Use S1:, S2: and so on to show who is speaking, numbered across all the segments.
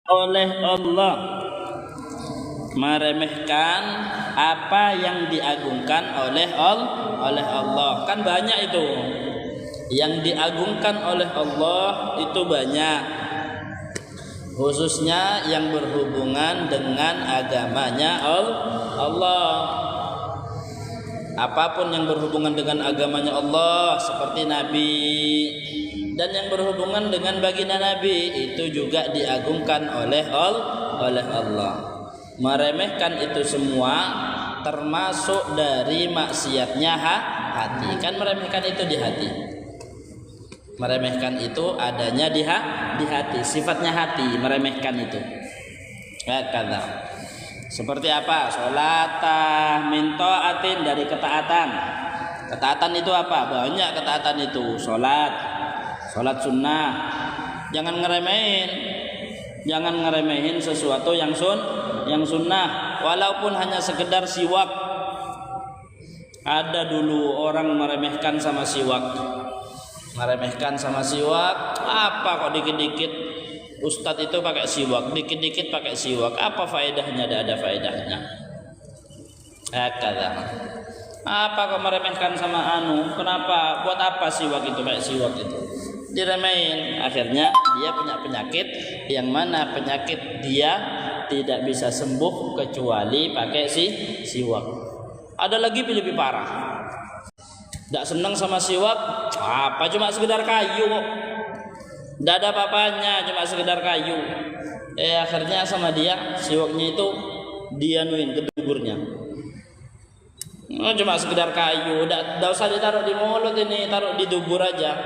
S1: oleh Allah, meremehkan apa yang diagungkan oleh Allah. Kan banyak itu yang diagungkan oleh Allah, itu banyak, khususnya yang berhubungan dengan agamanya Allah. Apapun yang berhubungan dengan agamanya Allah, seperti Nabi, dan yang berhubungan dengan baginda Nabi, itu juga diagungkan oleh Allah. Meremehkan itu semua termasuk dari maksiatnya hati. Kan meremehkan itu di hati. Meremehkan itu adanya di hati, sifatnya hati, meremehkan itu. Kata seperti apa? Sholatah min ta'atin, dari ketaatan. Ketaatan itu apa? Banyak ketaatan itu. Sholat sunnah. Jangan ngeremehin sesuatu yang sunnah, walaupun hanya sekedar siwak. Ada dulu orang meremehkan sama siwak. Apa kok dikit-dikit Ustadz itu pakai siwak, dikit-dikit pakai siwak, apa faedahnya? Tidak ada faedahnya. Apa kok meremehkan sama kenapa? Buat apa siwak itu, pakai siwak itu? Diremehin. Akhirnya dia punya penyakit, yang mana penyakit dia tidak bisa sembuh kecuali pakai siwak. Ada lagi lebih parah. Tidak senang sama siwak, apa cuma sekedar kayu kok. Tidak ada apa-apanya, cuma sekedar kayu. Akhirnya sama dia, siwaknya itu dianuin ke duburnya. Cuma sekedar kayu, tidak usah ditaruh di mulut ini, taruh di dubur aja.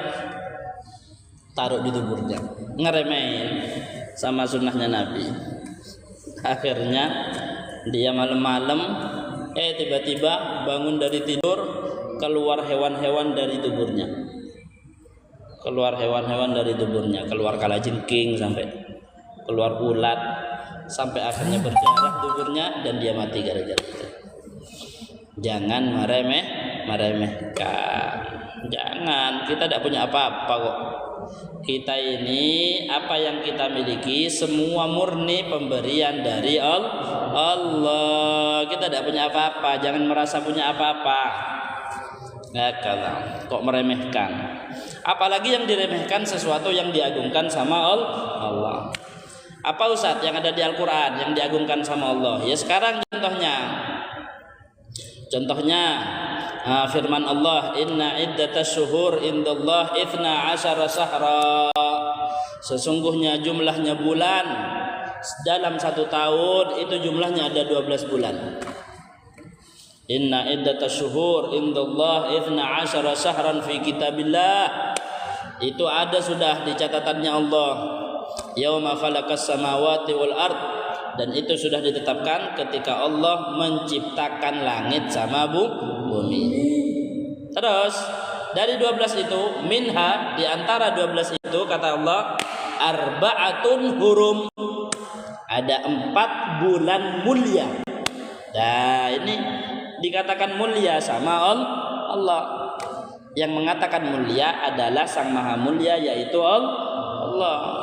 S1: Taruh di duburnya, ngeremehin sama sunnahnya Nabi. Akhirnya dia malam-malam, tiba-tiba bangun dari tidur, keluar hewan-hewan dari tuburnya. Keluar kalajengking, sampai keluar ulat, sampai akhirnya berdarah tuburnya dan dia mati gara-gara itu. Jangan meremehkan. Jangan, kita tidak punya apa-apa kok. Kita ini, apa yang kita miliki semua murni pemberian dari Allah. Kita tidak punya apa-apa, jangan merasa punya apa-apa. Kok meremehkan? Apalagi yang diremehkan sesuatu yang diagungkan sama Allah. Apa Ustaz yang ada di Al-Quran yang diagungkan sama Allah? Ya sekarang contohnya firman Allah, inna iddatas syuhur indallah 12 syahra. Sesungguhnya jumlahnya bulan dalam 1 tahun itu jumlahnya ada 12 bulan. Inna iddatas syuhur indallah 12 syahran fi kitabillah. Itu ada sudah di catatannya Allah. Yauma khalaqas samawati wal ard, dan itu sudah ditetapkan ketika Allah menciptakan langit sama bumi. Terus dari 12 itu, minha, di antara 12 itu kata Allah, arba'atun hurum, ada 4 bulan mulia. Nah ini dikatakan mulia sama Allah. Yang mengatakan mulia adalah Sang Maha Mulia, yaitu Allah.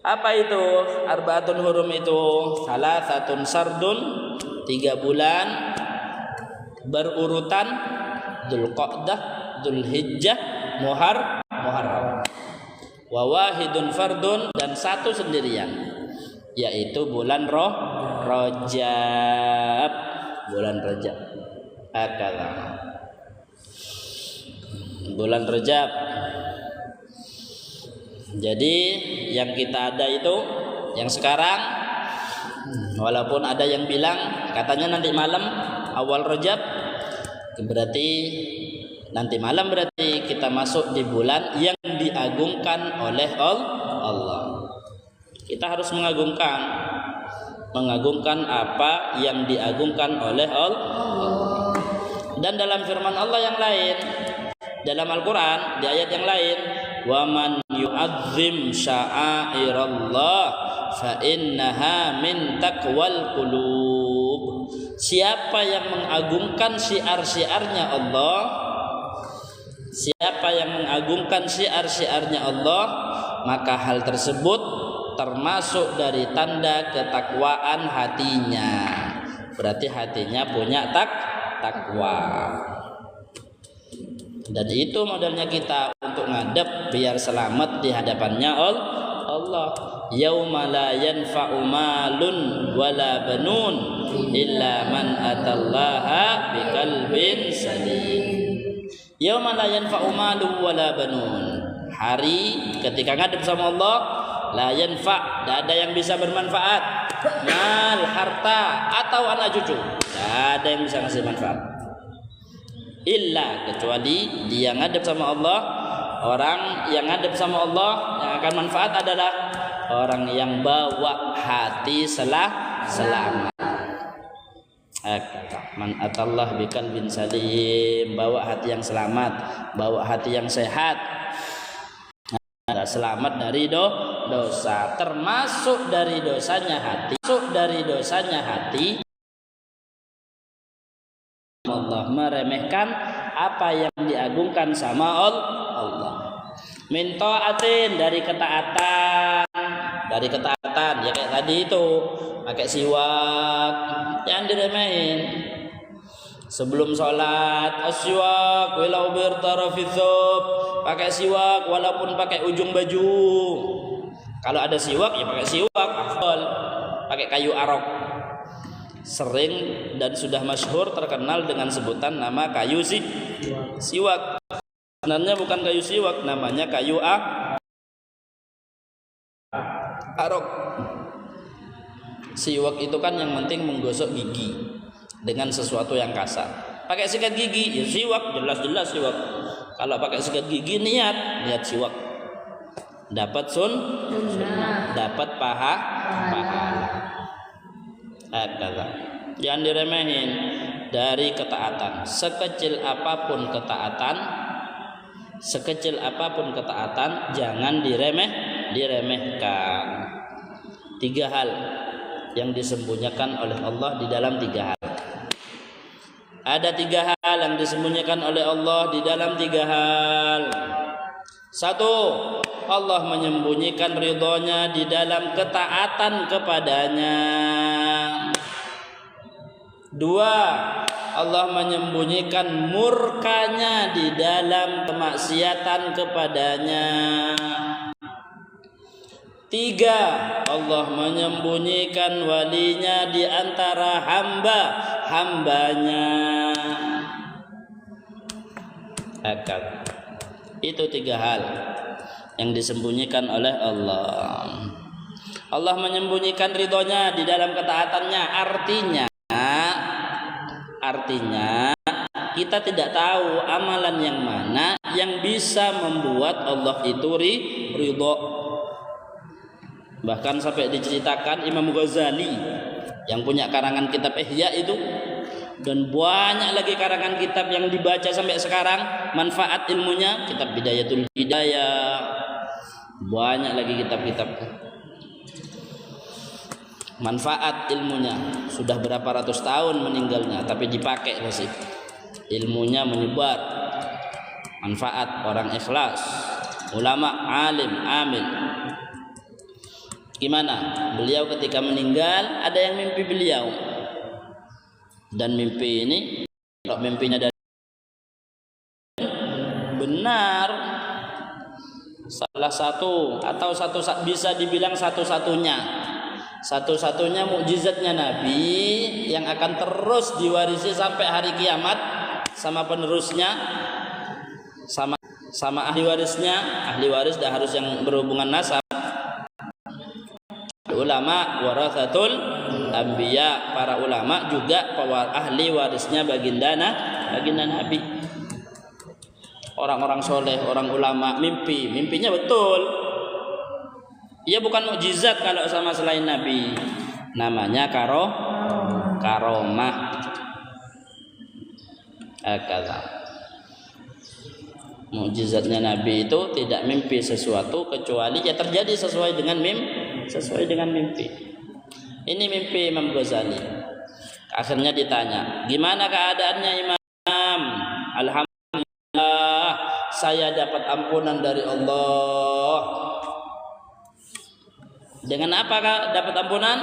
S1: Apa itu arba'atun hurum itu? Salasatun sardun, 3 bulan berurutan, Dzulqa'dah, Dzulhijjah, Muharram. Wa wahidun fardun, dan 1 sendirian, yaitu bulan Rajab. Bulan Rajab. Jadi yang kita ada itu yang sekarang, walaupun ada yang bilang katanya nanti malam awal Rajab, berarti nanti malam berarti kita masuk di bulan yang diagungkan oleh Allah. Kita harus mengagungkan apa yang diagungkan oleh Allah. Dan dalam firman Allah yang lain, dalam Al-Quran di ayat yang lain, wa man yu'azzim sya'airallah fa innaha min taqwal qulub. Siapa yang mengagungkan syiar-syiarnya Allah, siapa yang mengagungkan syiar-syiarnya Allah, maka hal tersebut termasuk dari tanda ketakwaan hatinya. Berarti hatinya punya takwa. Dan itu modalnya kita untuk ngadep biar selamat di hadapannya Allah. Yauma la yanfa'u malun wala banun illa man atallaha biqalbin salim. Yauma la yanfa'u malun wala banun. Hari ketika ngadep sama Allah, la yanfa', tidak ada yang bisa bermanfaat. Mal, harta atau anak cucu, tidak ada yang bisa ngasih manfaat. Illa, kecuali dia ngadep sama Allah. Orang yang ngadep sama Allah yang akan manfaat adalah orang yang bawa hati selamat. Man atallah biqalbin salim, bawa hati yang selamat, bawa hati yang sehat, selamat dari dosa. Termasuk dari dosanya hati, Allah meremehkan apa yang diagungkan sama Allah. Min ta'atin, dari ketaatan ya kayak tadi itu pakai siwak, jangan diremehin. Sebelum sholat asyiwak walau birtarafitsub, pakai siwak walaupun pakai ujung baju. Kalau ada siwak ya pakai siwak, afdal. Pakai kayu arok. Sering dan sudah masyhur terkenal dengan sebutan nama kayu siwak. Sebenarnya bukan kayu siwak, namanya kayu arok. Siwak itu kan yang penting menggosok gigi dengan sesuatu yang kasar. Pakai sikat gigi ya siwak, jelas-jelas siwak. Kalau pakai sikat gigi niat siwak, dapat dapat pahala. Jangan diremehin. Dari ketaatan, sekecil apapun ketaatan jangan diremehkan. 3 hal yang disembunyikan oleh Allah di dalam 3 hal. Ada 3 hal yang disembunyikan oleh Allah di dalam 3 hal. 1, Allah menyembunyikan ridhonya di dalam ketaatan kepadanya. 2, Allah menyembunyikan murkanya di dalam kemaksiatan kepadanya. 3, Allah menyembunyikan walinya di antara hambanya. Itu 3 hal yang disembunyikan oleh Allah. Allah menyembunyikan ridhonya di dalam ketaatannya. Artinya kita tidak tahu amalan yang mana yang bisa membuat Allah itu ridho. Bahkan sampai diceritakan Imam Ghazali yang punya karangan kitab Ihya itu, dan banyak lagi karangan kitab yang dibaca sampai sekarang, manfaat ilmunya, kitab Bidayatul Hidayah, banyak lagi kitab-kitab manfaat ilmunya. Sudah berapa ratus tahun meninggalnya tapi dipakai masih, ilmunya menyebar, manfaat, orang ikhlas, ulama, alim, amil. Gimana? Beliau ketika meninggal ada yang mimpi beliau, dan mimpi ini kalau mimpinya dari benar, salah satu atau bisa dibilang satu-satunya mukjizatnya Nabi yang akan terus diwarisi sampai hari kiamat sama penerusnya, sama ahli waris dah harus yang berhubungan nasab. Ulama warathatul anbiya, para ulama juga ahli warisnya baginda Nabi. Orang-orang soleh, orang ulama mimpinya betul. Ia bukan mukjizat kalau sama selain Nabi, namanya karomah. Mukjizatnya Nabi itu tidak mimpi sesuatu kecuali ya terjadi sesuai dengan mimpi. Ini mimpi Imam Ghazali. Akhirnya ditanya, gimana keadaannya Imam? Alhamdulillah, saya dapat ampunan dari Allah. Dengan apa dapat ampunan?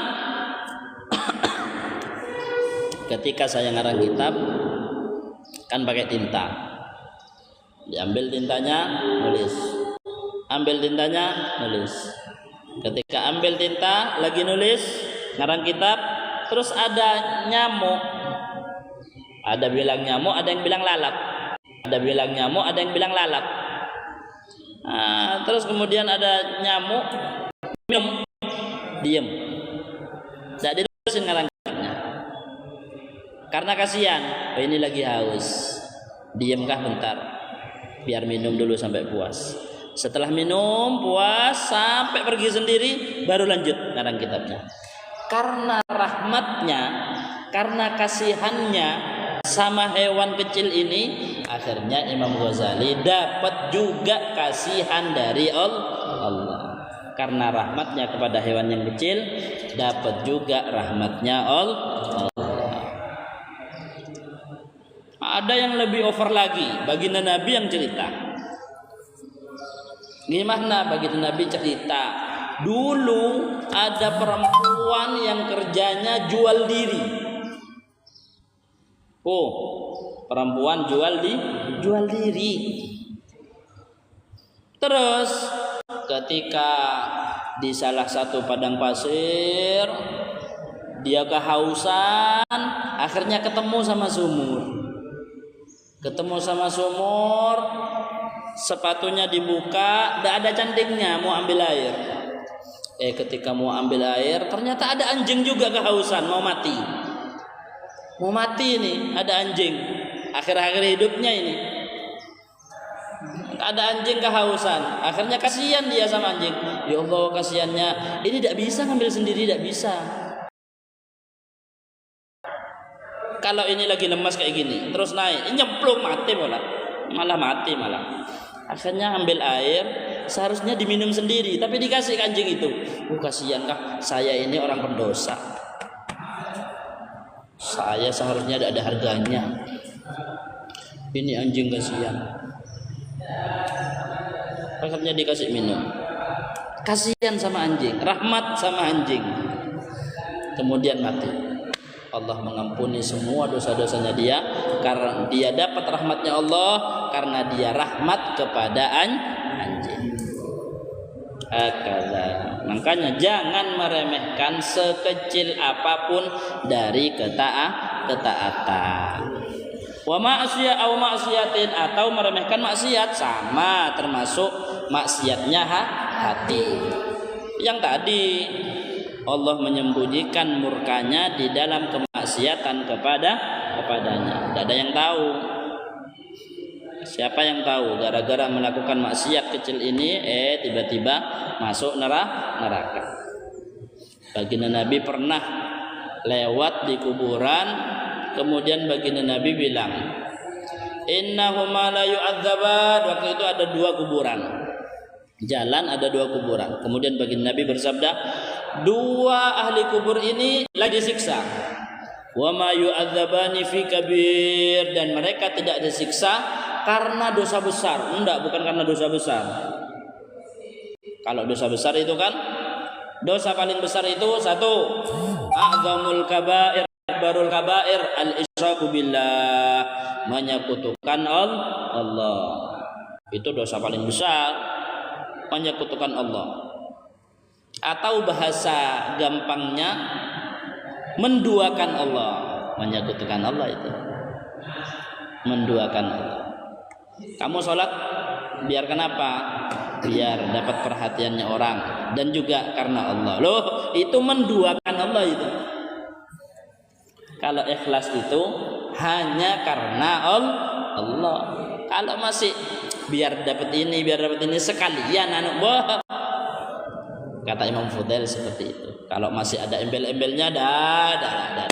S1: Ketika saya ngarang kitab kan pakai tinta, diambil tintanya nulis, ambil tintanya nulis. Ketika ambil tinta lagi nulis ngarang kitab, terus ada nyamuk, ada bilang nyamuk, ada yang bilang lalat, ada bilang nyamuk, ada yang bilang lalat. Terus kemudian ada nyamuk diem, tidak dilurusin ngarang kitabnya karena kasihan. Oh, ini lagi haus, diemkah bentar biar minum dulu sampai puas. Setelah minum puas sampai pergi sendiri baru lanjut ngarang kitabnya. Karena rahmatnya, karena kasihannya sama hewan kecil ini, akhirnya Imam Ghazali dapat juga kasihan dari Allah. Karena rahmatnya kepada hewan yang kecil, dapat juga rahmatnya Allah. Ada yang lebih over lagi, baginda Nabi yang cerita. Gimana baginda Nabi cerita? Dulu ada perempuan yang kerjanya jual diri. Oh, perempuan jual diri. Terus ketika di salah satu padang pasir dia kehausan, akhirnya ketemu sama sumur. Sepatunya dibuka, tidak ada cantiknya, mau ambil air. Ketika mau ambil air, ternyata ada anjing juga kehausan, mau mati ini, ada anjing. Akhir-akhir hidupnya ini ada anjing kehausan, akhirnya kasihan dia sama anjing. Ya Allah, kasihannya, ini tidak bisa ngambil sendiri, tidak bisa. Kalau ini lagi lemas kayak gini, terus naik, nyemplung mati malah mati. Akhirnya ambil air, seharusnya diminum sendiri, tapi dikasih ke anjing itu. Kasihan kah? Saya ini orang pendosa. Saya seharusnya tidak ada harganya. Ini anjing kasihan. Akhirnya dikasih minum. Kasihan sama anjing, rahmat sama anjing. Kemudian mati. Allah mengampuni semua dosa-dosanya dia karena dia dapat rahmatnya Allah, karena dia rahmat kepada anjing. Makanya jangan meremehkan sekecil apapun dari ketaatan. Wa maksiatin, atau meremehkan maksiat, sama termasuk maksiatnya hati. Yang tadi Allah menyembunyikan murkanya di dalam kemaksiatan kepadanya. Tidak ada yang tahu. Siapa yang tahu gara-gara melakukan maksiat kecil ini tiba-tiba masuk neraka. Baginda Nabi pernah lewat di kuburan, kemudian baginda Nabi bilang, innahuma la yu'adzaban. Waktu itu ada 2 kuburan. Jalan ada 2 kuburan. Kemudian baginda Nabi bersabda, 2 ahli kubur ini lagi disiksa. Wa ma yu'adzabani fi kabir, dan mereka tidak disiksa karena dosa besar. Bukan karena dosa besar. Kalau dosa besar itu kan, dosa paling besar itu 1, a'zamul kabair, akbarul kabair, al-isyraku billah, menyekutukan Allah. Itu dosa paling besar, menyekutukan Allah. Atau bahasa gampangnya, menduakan Allah. Menyekutukan Allah itu menduakan Allah. Kamu sholat biar kenapa? Biar dapat perhatiannya orang, dan juga karena Allah. Loh, itu menduakan Allah itu. Kalau ikhlas itu hanya karena Allah. Kalau masih biar dapat ini sekalian kata Imam Fudail seperti itu. Kalau masih ada embel-embelnya, dah.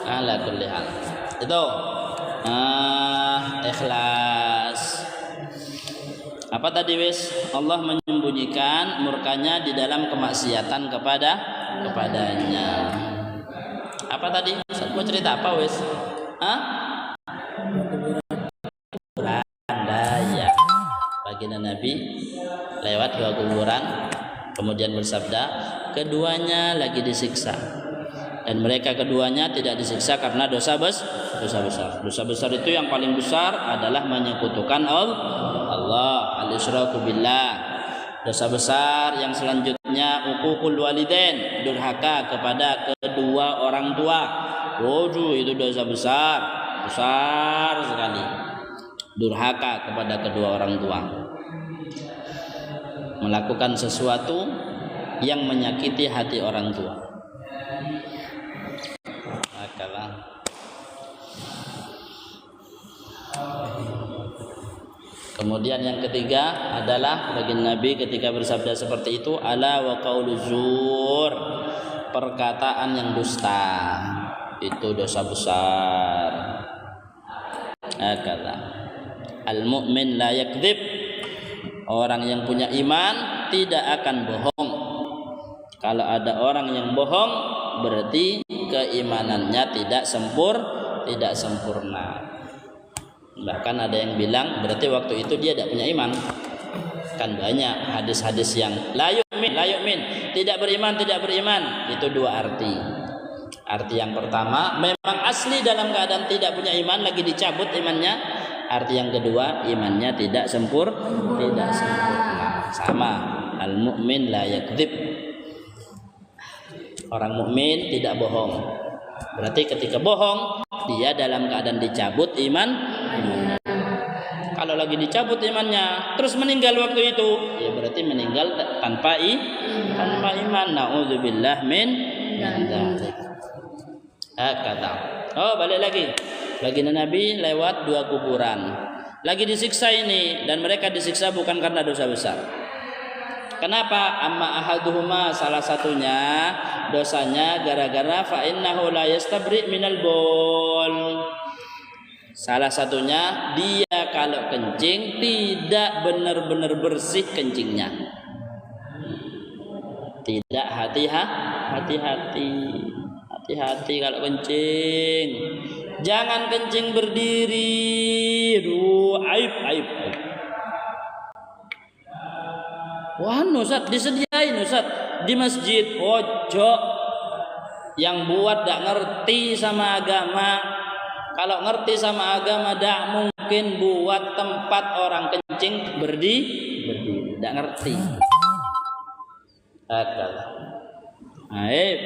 S1: Ala kulli hal. Itu ikhlas. Apa tadi wis? Allah menyembunyikan murkanya di dalam kemaksiatan kepadanya. Apa tadi? Mau cerita apa wis? Ya. Baginda Nabi lewat 2 kuburan, Kemudian bersabda, keduanya lagi disiksa. Dan mereka keduanya tidak disiksa karena dosa besar. Dosa besar itu yang paling besar adalah menyekutukan Allah, al-isyraku billah. Dosa besar yang selanjutnya uququl walidain, durhaka kepada kedua orang tua. Waduh, itu dosa besar sekali. Durhaka kepada kedua orang tua. Melakukan sesuatu yang menyakiti hati orang tua. Kemudian yang ketiga adalah bagi Nabi ketika bersabda seperti itu, ala wa qaulu zur, perkataan yang dusta itu dosa besar. Kata al mu'min la yakdzib, orang yang punya iman tidak akan bohong. Kalau ada orang yang bohong berarti keimanannya tidak sempurna. Bahkan ada yang bilang berarti waktu itu dia tidak punya iman. Kan banyak hadis-hadis yang la yu'min, tidak beriman. Itu dua arti. Arti yang pertama memang asli dalam keadaan tidak punya iman, lagi dicabut imannya. Arti yang kedua imannya tidak sempurna. Sama, al mu'min la yakdzib. Orang mukmin tidak bohong. Berarti ketika bohong dia dalam keadaan dicabut iman. Kalau lagi dicabut imannya terus meninggal waktu itu, ya berarti meninggal tanpa iman. Nauzubillah min dzalik. Kata. Balik lagi. Baginda Nabi lewat dua kuburan. Lagi disiksa ini, dan mereka disiksa bukan karena dosa besar. Kenapa? Amma ahaduhuma, salah satunya dosanya gara-gara fa innahu la yastabri minal bol. Salah satunya dia kalau kencing tidak benar-benar bersih kencingnya. Tidak hati-hati kalau kencing. Jangan kencing berdiri. Aib. Wah, Ustaz, disediain Ustaz di masjid. Ojo. Yang buat gak ngerti sama agama. Kalau ngerti sama agama tidak mungkin buat tempat orang kencing berdiri. Tidak ngerti. Aib.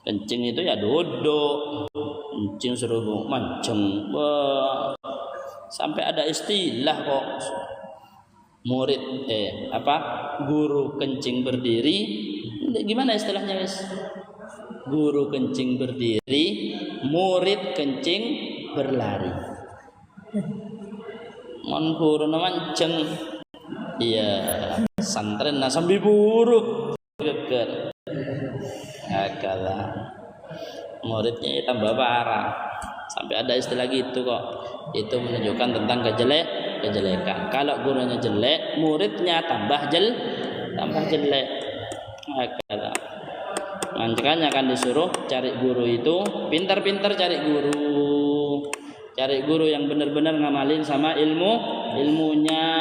S1: Kencing itu ya duduk. Kencing suruh mancing. Sampai ada istilah kok. Murid guru kencing berdiri. Gimana istilahnya, guys? Guru kencing berdiri, murid kencing berlari. Mon guru mancing. Iya, santren sambil buruk geger. Kalah. Muridnya tambah parah. Sampai ada istilah gitu kok. Itu menunjukkan tentang kejelekan. Kalau gurunya jelek, muridnya tambah jelek. Kalah. Makanya kan disuruh cari guru itu pintar-pintar cari guru yang benar-benar ngamalin sama ilmunya.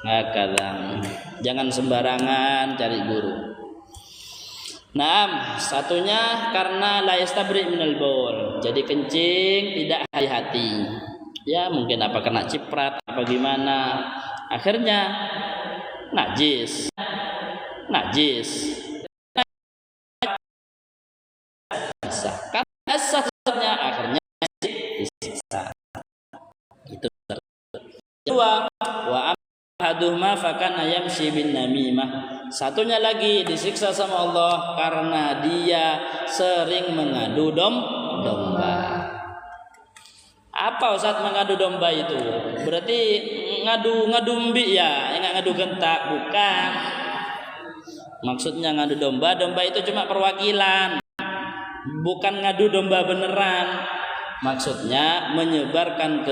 S1: Kadang jangan sembarangan cari guru. Satunya karena la yastabri minal baul. Jadi kencing tidak hati-hati. Ya mungkin apa kena ciprat apa gimana. Akhirnya najis. Karena asasnya akhirnya disiksa. Itu kedua, wa ahaduhuma fakana yamshi bin namimah. Satunya lagi disiksa sama Allah karena dia sering mengadu domba. Apa Ustaz mengadu domba itu? Berarti ngadu mbi ya, enggak ngadu gentak, bukan. Maksudnya ngadu domba itu cuma perwakilan. Bukan ngadu domba beneran. Maksudnya menyebarkan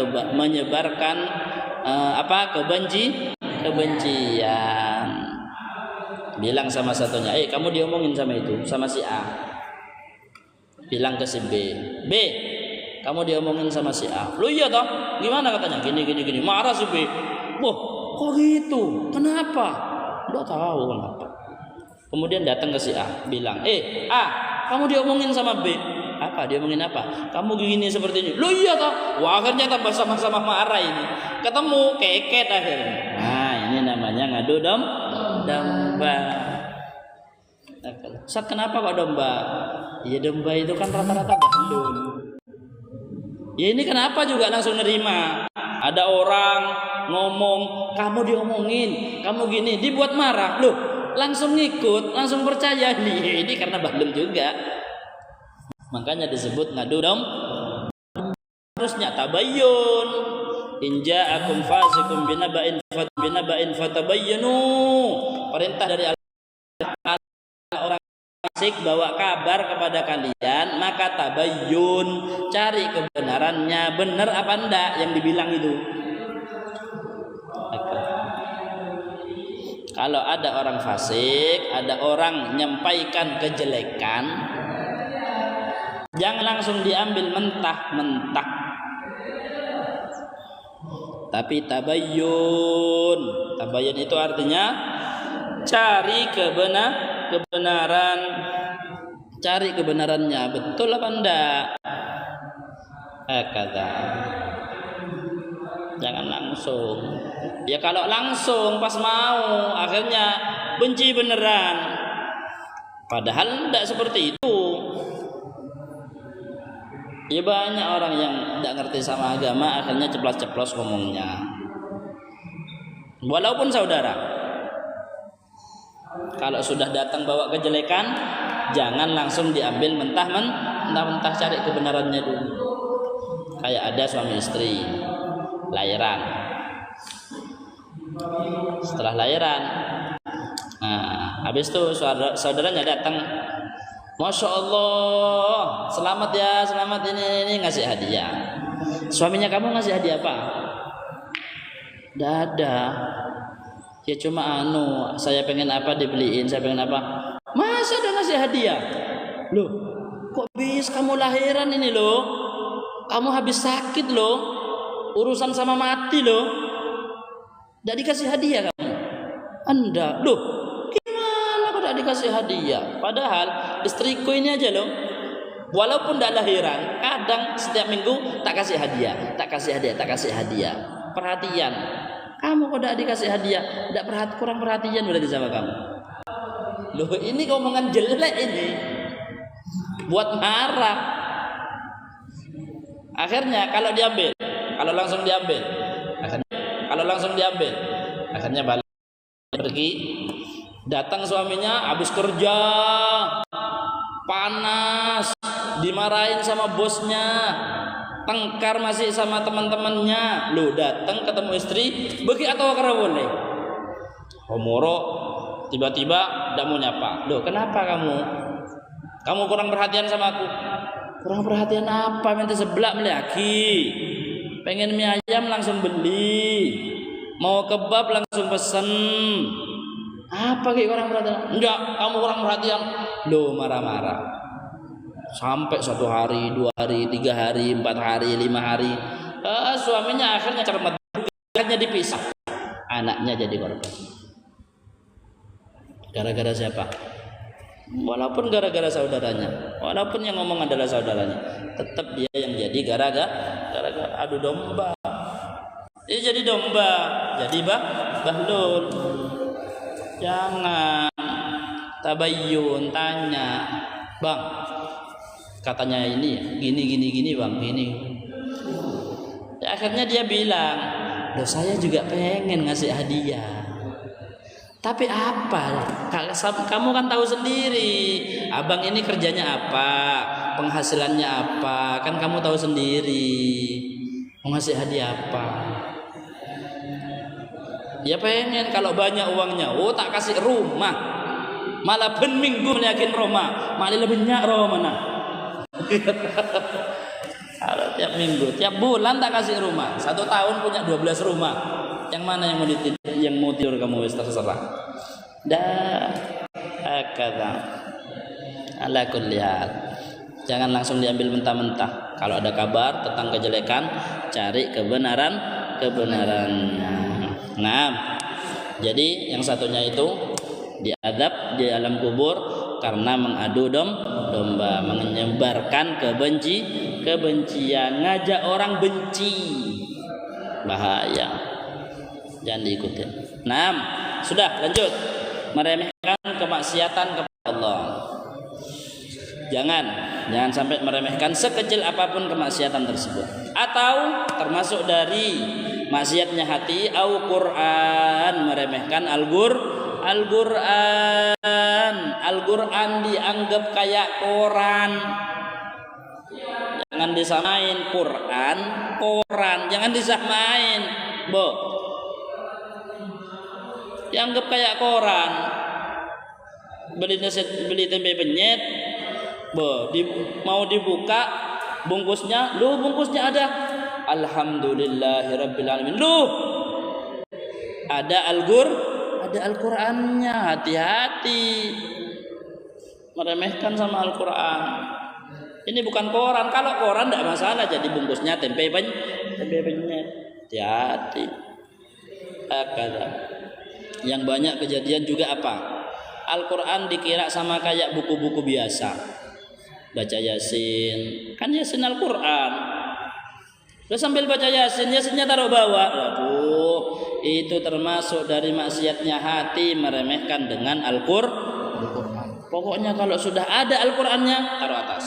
S1: kebencian. Bilang sama satunya, kamu diomongin sama itu, sama si A. Bilang ke si B, kamu diomongin sama si A. Lu iya toh? Gimana katanya? Gini. Marah si B. Wah, kok gitu? Kenapa? Nggak tahu kenapa. Kemudian datang ke si A, bilang, A, kamu diomongin sama B. Apa? Diomongin apa? Kamu gini seperti ini. Loh iya toh. Wah, akhirnya tambah sama-sama marah ini. Ketemu keket akhirnya. Nah, ini namanya ngadu domba. Ustaz, kenapa kok domba? Ya domba itu kan rata-rata bahlul. Ya ini kenapa juga langsung nerima? Ada orang ngomong, kamu diomongin, kamu gini, dibuat marah. Loh, langsung ngikut, langsung percaya. Ini karena bahlul juga. Makanya disebut ngadu domba. Harusnya tabayyun. In ja'akum fasiqun binaba'in fatabayyanu. Perintah dari Allah, orang fasik bawa kabar kepada kalian, maka tabayyun, cari kebenarannya, benar apa enggak yang dibilang itu. Kalau ada orang fasik, ada orang menyampaikan kejelekan, jangan langsung diambil mentah-mentah, tapi tabayyun. Tabayyun itu artinya cari kebenaran, cari kebenarannya, betul apa enggak. Kata jangan langsung. Ya kalau langsung pas mau, akhirnya benci beneran. Padahal enggak seperti itu. Ya banyak orang yang tidak ngerti sama agama, akhirnya ceplos-ceplos ngomongnya. Walaupun saudara, kalau sudah datang bawa kejelekan, jangan langsung diambil mentah-mentah, cari kebenarannya dulu. Kayak ada suami istri lahiran. Setelah lahiran, nah, habis itu saudaranya datang, Masya Allah, selamat ya, selamat ini ngasih hadiah. Suaminya kamu ngasih hadiah apa? Tidak ada. Ya cuma saya pengen apa dibeliin, saya pengen apa. Masa udah ngasih hadiah? Loh, kok bisa kamu lahiran ini loh? Kamu habis sakit loh, urusan sama mati loh. Tidak dikasih hadiah kamu? Anda, loh. Tidak dikasih hadiah. Padahal istriku ini aja loh, walaupun tidak lahiran, kadang setiap minggu tak kasih hadiah. Perhatian. Kamu kok tidak dikasih hadiah? Kurang perhatian berarti sama kamu. Loh, ini omongan jelek ini, buat marah. Akhirnya kalau langsung diambil, akhirnya balik pergi. Datang suaminya habis kerja, panas, dimarahin sama bosnya, tengkar masih sama teman-temannya. Lu datang ketemu istri, bagi atau karena boleh? Omoro tiba-tiba tidak mau nyapa. Loh, kenapa kamu? Kamu kurang perhatian sama aku. Kurang perhatian apa? Minta sebelah melaki. Pengen mie ayam langsung beli. Mau kebab langsung pesen. Apa kayak kurang perhatian? Enggak, kamu kurang perhatian. Loh, marah-marah. Sampai 1 hari, 2 hari, 3 hari, 4 hari, 5 hari. Suaminya akhirnya cermat, akhirnya dipisah. Anaknya jadi korban. Gara-gara siapa? Walaupun gara-gara saudaranya, walaupun yang ngomong adalah saudaranya, tetap dia yang jadi gara-gara adu domba. Dia jadi domba, jadi bahlul. Jangan tabayyun, tanya, bang, katanya ini gini bang, gini. Ya, akhirnya dia bilang, loh saya juga pengen ngasih hadiah, tapi apa? Kamu kan tahu sendiri, abang ini kerjanya apa, penghasilannya apa, kan kamu tahu sendiri. Mau ngasih hadiah apa? Ya pengen kalau banyak uangnya, tak kasih rumah, malah ben minggu yakin rumah, malah lebih banyak rumah nah. Kalau tiap minggu, tiap bulan tak kasih rumah, 1 tahun punya 12 rumah, yang mana yang mau tidur kamu terserah. Dah, kata ala kulli hal. Jangan langsung diambil mentah-mentah. Kalau ada kabar tentang kejelekan, cari kebenarannya. Nah, Jadi yang satunya itu diadab di alam kubur karena mengadu domba, menyebarkan kebencian, ngajak orang benci, bahaya, jangan diikutin. Nah, sudah lanjut, meremehkan kemaksiatan kepada Allah. Jangan sampai meremehkan sekecil apapun kemaksiatan tersebut. Atau termasuk dari maksiatnya hati, au Quran, meremehkan Al-Quran dianggap kayak koran. Jangan disamain koran, jangan disamain, Bo. Dianggap kayak koran. Beli tempe penyet, Bo, mau dibuka bungkusnya, bungkusnya ada Alhamdulillahirabbil alamin. Ada Al-Qur'annya. Hati-hati meremehkan sama Al-Qur'an. Ini bukan koran. Kalau koran tidak masalah, jadi bungkusnya tempe penyet. Hati-hati. Yang banyak kejadian juga apa? Al-Qur'an dikira sama kayak buku-buku biasa. Baca Yasin, kan Yasin Al-Qur'an. Udah sambil baca Yasinnya taruh bawah. Waduh, itu termasuk dari maksiatnya hati, meremehkan dengan Al-Qur'an. Pokoknya kalau sudah ada Al-Qur'annya, taruh atas.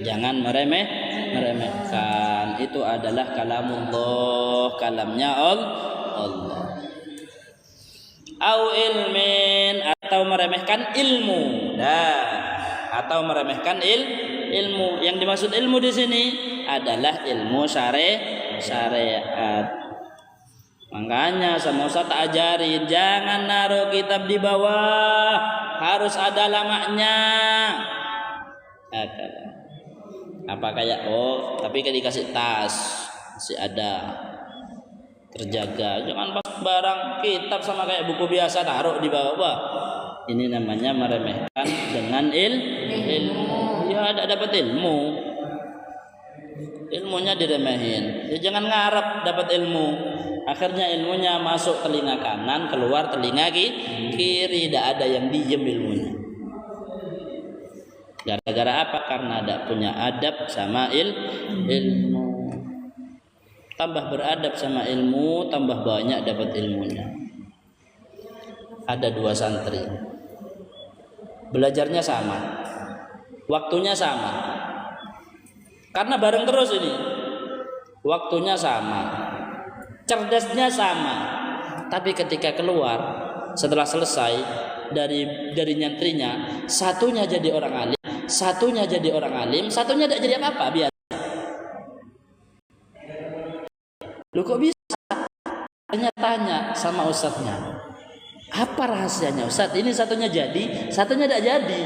S1: Jangan meremehkan. Itu adalah kalamullah, kalamnya Allah. Au ilmin, atau meremehkan ilmu. Atau meremehkan ilmu. Yang dimaksud ilmu di sini adalah ilmu syariat. Makanya sama Ustaz tak ajarin, jangan naruh kitab di bawah, harus ada lamanya. Apa kayak tapi kan dikasih tas masih ada, terjaga. Jangan pas barang kitab sama kayak buku biasa taruh di bawah. Ini namanya meremehkan dengan ilmu. Ya ada dapat ilmunya diremehin. Ya, jangan ngarep dapat ilmu, akhirnya ilmunya masuk telinga kanan, keluar telinga kiri. Tidak ada yang diem ilmunya. Gara-gara apa? Karena tidak punya adab sama ilmu. Tambah beradab sama ilmu, tambah banyak dapat ilmunya. Ada 2 santri, belajarnya sama, waktunya sama, karena bareng terus ini. Waktunya sama, cerdasnya sama, tapi ketika keluar setelah selesai dari nyantrinya, satunya jadi orang alim, satunya tidak jadi apa-apa, biasa. Lu kok bisa? Tanya sama ustadznya, apa rahasianya Ustadz? Ini satunya jadi, satunya tidak jadi.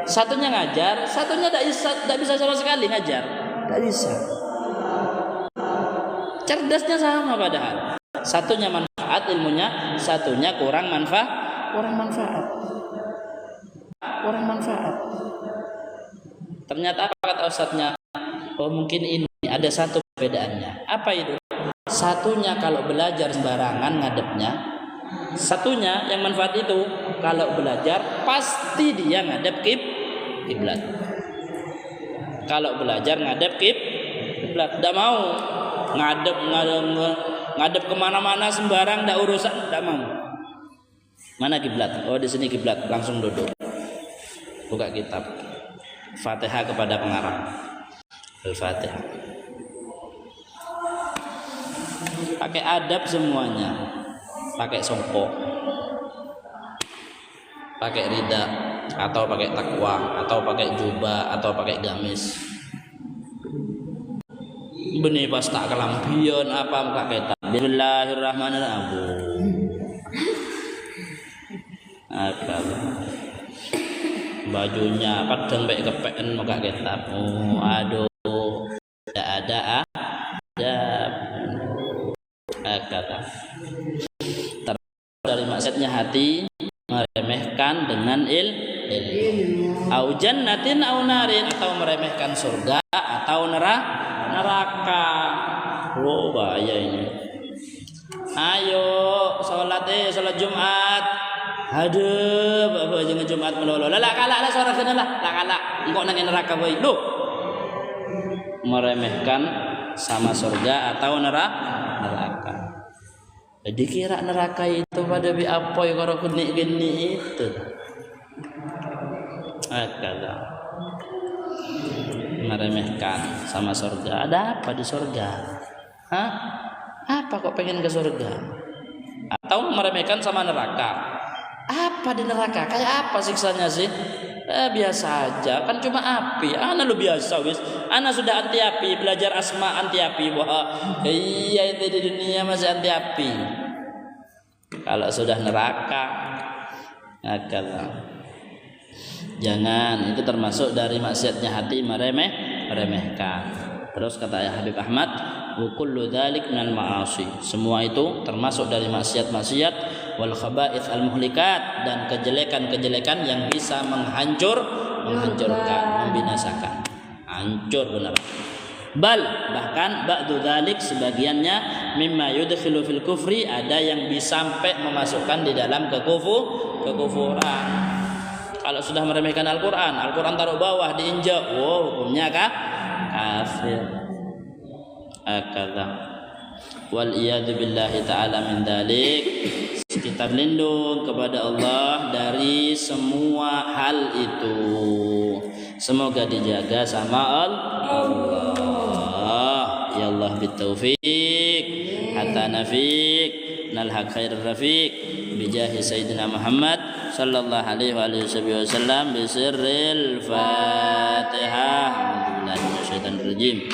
S1: Satunya ngajar, satunya tidak bisa sama sekali ngajar, tidak bisa. Cerdasnya sama padahal. Satunya manfaat ilmunya, satunya kurang manfaat. Ternyata apa kata ustadznya? Mungkin ini ada satu perbedaannya. Apa itu? Satunya kalau belajar sembarangan ngadepnya, satunya yang manfaat itu kalau belajar pasti dia ngadep kiblat. Kalau belajar ngadep kiblat, tidak mau ngadep kemana-mana sembarang, tidak urusan, tidak mau. Mana kiblat? Oh di sini kiblat, langsung duduk, buka kitab, Fatihah kepada pengarang, Al-Fatihah. Pakai adab semuanya, pakai songkok, pakai rida, atau pakai takwa, atau pakai jubah, atau pakai gamis. Benih pas tak kelampion apa muka kita. Bismillahirrahmanirrahim. Bajunya kadang baik kepen muka kita. Aduh, tidak ada adab. Kata dari maksudnya hati, meremehkan dengan ilmu. Au jannatin au narin, atau meremehkan surga atau neraka. Oh bahaya ini. Ayo salat Jumat. Aduh, apa jangan Jumat melolo. Lah kalak lah suara kena lah. Lah kalak. Engkau nang neraka bae. Loh. Meremehkan sama surga atau neraka. Jadi kira neraka itu pada bi apa yang karo geni itu. Kata meremehkan sama surga. Ada apa di surga? Hah? Apa kok pengen ke surga? Atau meremehkan sama neraka? Apa di neraka? Kayak apa siksanya sih? Biasa aja, kan cuma api. Ana lu biasa wis. Ana sudah anti api, belajar asma anti api. Wah, iya itu di dunia masih anti api. Kalau sudah neraka, akalah. Jangan, itu termasuk dari maksiatnya hati meremehkan. Terus kata Habib Ahmad, wa kullu dzalik minal ma'asi. Semua itu termasuk dari maksiat-maksiat wal khaba'its al muhlikat, dan kejelekan-kejelekan yang bisa menghancurkan, membinasakan. Hancur benar. Bahkan ba'du dzalik sebagiannya mimma yudkhilu fil kufri, ada yang bisa sampai memasukkan di dalam kekufuran. Kalau sudah meremehkan Al-Quran taruh bawah diinjak, hukumnya kafir. Akadha. Wal iyadu billahi ta'ala min dalik. Kita berlindung kepada Allah dari semua hal itu. Semoga dijaga sama Allah. Ya Allah bitaufiq hatta nafiq nalhaq khairur rafiq bijahi sayyidina Muhammad sallallahu alaihi wasallam bisirril Fatihah. A'udzubillahi minasyaitonir rajim.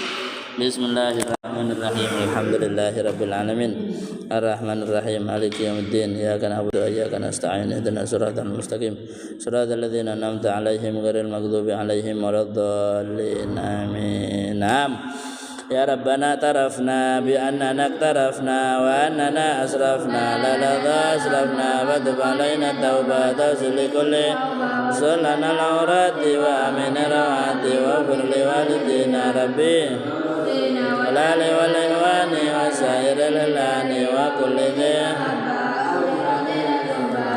S1: Bismillahirrahmanirrahim. Alhamdulillahi rabbil alamin. Arrahmanir rahim. Maliki yaumiddin. Iyyaka na'budu wa iyyaka nasta'in. Ihdinas siratal mustaqim. Siratal ladzina an'amta 'alaihim ghairil maghdubi 'alaihim waladdallin. Amin. Ya Rabbana tarafna bi annana tarafna wa annana asrafna la asrafna wa tub alaina taubata likulli salana al-awrati wa amin rawati wa firli walidina rabbi walali wal ikhwani wa sairil lani wa kulli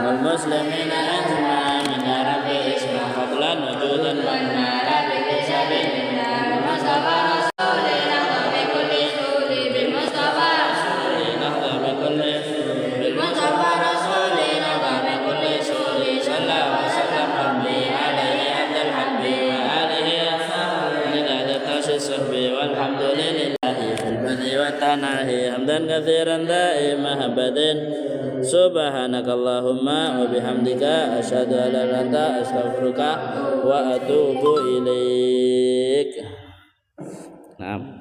S1: wal muslimina ajma'in ya rabbi isma fadlan wujudan wa nara bi hisabin mustafa hamdan katsiran da'iman abadin. Subhanakallahumma wa bihamdika asyhadu an la ilaha illa anta astaghfiruka wa atubu ilaik. Naam.